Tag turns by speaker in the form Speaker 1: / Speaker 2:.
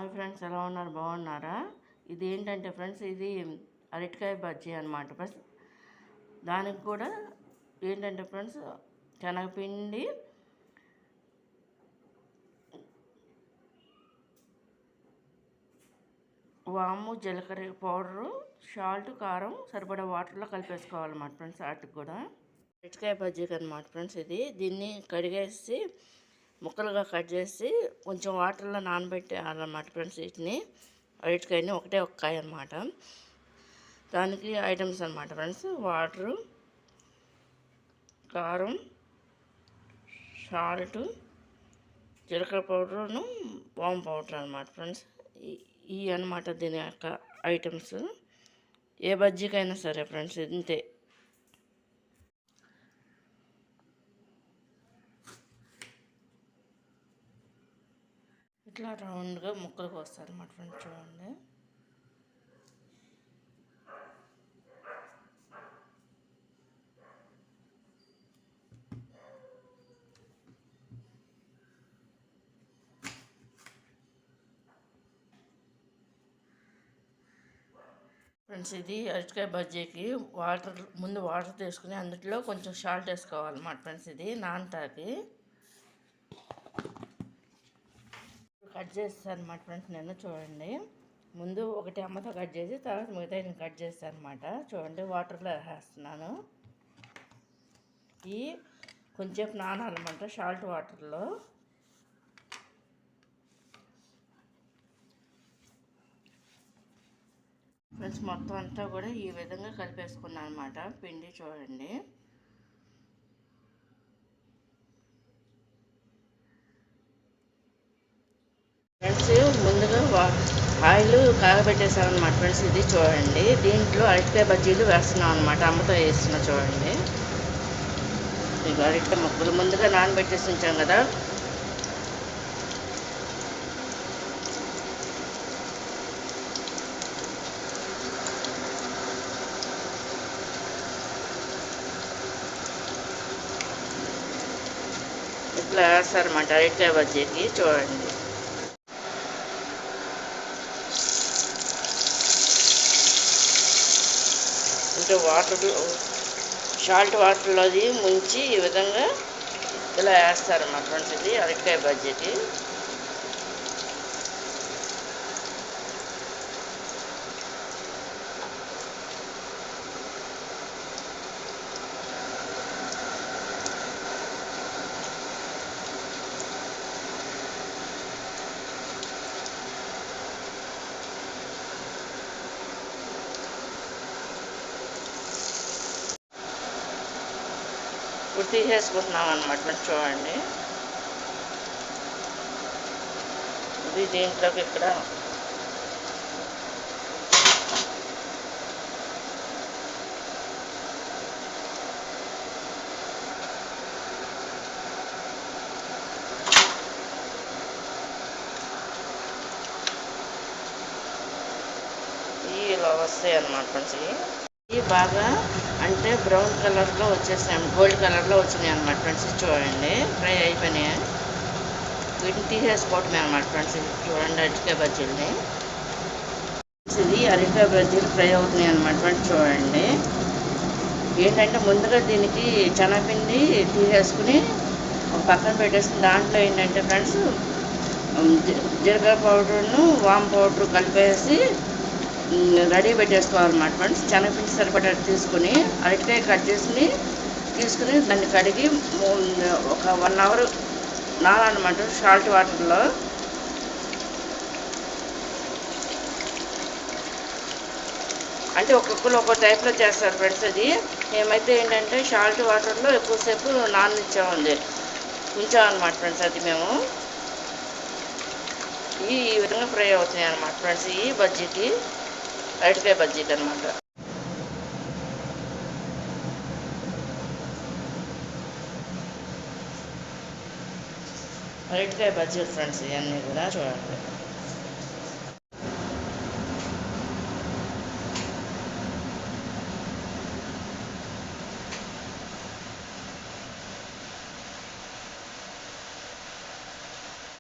Speaker 1: Hi friends, ఎలా ఉన్నారు? బాగున్నారా? ఇది ఏంటంటే ఫ్రెండ్స్, ఇది అరటికాయ బజ్జీ అనమాట ఫ్రెండ్స్. దానికి కూడా ఏంటంటే ఫ్రెండ్స్, శనగపిండి, వాము, జీలకర్ర పౌడరు, సాల్ట్, కారం సరిపడా వాటర్లో కలిపేసుకోవాలన్నమాట ఫ్రెండ్స్. వాటికి కూడా అరటికాయ బజ్జీకి అనమాట ఫ్రెండ్స్. దీన్ని కడిగేసి ముక్కలుగా కట్ చేసి కొంచెం వాటర్లో నానబెట్టాలన్నమాట ఫ్రెండ్స్. వీటిని అరటికాయని ఒకటే ఒక కాయ అనమాట. దానికి ఐటమ్స్ అనమాట ఫ్రెండ్స్: వాటరు, కారం, సాల్ట్, జీలకర్ర పౌడరును, వామ్ పౌడర్ అనమాట ఫ్రెండ్స్. ఈ అనమాట దీని యొక్క ఐటమ్స్. ఏ బజ్జీకైనా సరే ఫ్రెండ్స్ ఇంతే. ఇట్లా రౌండ్గా ముక్కలు కోస్తారు అన్నమాట ఫ్రెండ్స్. చూడండి, ఫ్రెండ్స్ ఇది అరటికాయ బజ్జీకి ముందు వాటర్ తీసుకుని అందులో కొంచెం సాల్ట్ వేసుకోవాలన్నమాట ఫ్రెండ్స్. ఇది నానటాకి కట్ చేస్తాను అనమాట ఫ్రెండ్స్. నేను చూడండి, ముందు ఒకటి అమ్మతో కట్ చేసి తర్వాత మిగతా నేను కట్ చేస్తాను అనమాట. చూడండి, వాటర్లో వేస్తున్నాను. ఈ కొంచెం నానాలన్నమాట సాల్ట్ వాటర్లో. ఫ్రెండ్స్ మొత్తం అంతా కూడా ఈ విధంగా కలిపేసుకున్నాను అనమాట పిండి. చూడండి, ఫ్రెండ్స్ ముందుగా ఆయిల్ కాగబెట్టేసాను అనమాట ఫ్రెండ్స్. ఇది చూడండి, దీంట్లో అరటికాయ బజ్జీలు వేస్తున్నాం అనమాట. అమ్మతో వేస్తున్నా. చూడండి, ఇక అరటికాయ ముక్కలు ముందుగా నానబెట్టేసి ఉంచాం కదా. ఇట్లా వేస్తారన్నమాట అరటికాయ బజ్జీకి. చూడండి, అంటే సాల్ట్ వాటర్లో అది ముంచి ఈ విధంగా ఇలా వేస్తారన్నమాట ఫ్రెండ్స్. ఇది అరటికాయ బజ్జీకి. ఇప్పుడు తీసేసుకుంటున్నాం అనమాట. చూడండి, ఇది దీంట్లోకి ఇక్కడ ఇలా వస్తాయి అన్నమాట ఫ్రెండ్స్. ఇవి బాగా అంటే బ్రౌన్ కలర్లో వచ్చేసాయి, గోల్డ్ కలర్లో వచ్చినాయి అనమాట ఫ్రెండ్స్. చూడండి, ఫ్రై అయిపోయినాయి. వీటిని తీసేసుకోవటమే అనమాట ఫ్రెండ్స్. చూడండి, అరటికాయ బజ్జీలని. ఇది అరటికాయ బజ్జీలు ఫ్రై అవుతున్నాయి అనమాట ఫ్రెండ్స్. చూడండి, ఏంటంటే ముందుగా దీనికి శనగపిండి తీసేసుకుని పక్కన పెట్టేసుకుని దాంట్లో ఏంటంటే ఫ్రెండ్స్ జీలకర్ర పౌడర్ను వామ్ పౌడర్ కలిపేసి రెడీ పెట్టేసుకోవాలన్నమాట ఫ్రెండ్స్. శనగపిండి సరిపడా తీసుకుని అరటికాయ కట్ తీసుకుని దాన్ని కడిగి ఒక 1 అవర్ నానన్నమాట సాల్ట్ వాటర్లో. అంటే ఒక్కొక్కరు ఒక్కో టైప్లో చేస్తారు ఫ్రెండ్స్. అది మేమైతే ఏంటంటే సాల్ట్ వాటర్లో ఎక్కువసేపు ఉంచామన్నమాట ఫ్రెండ్స్. అది మేము ఈ విధంగా ఫ్రై అవుతున్నాయి అన్నమాట ఫ్రెండ్స్. ఈ బజ్జీకి, అరటికాయ బజ్జీకి అనమాట. అరటికాయ బజ్జీలు ఫ్రెండ్స్ ఇవన్నీ కూడా. చూడండి,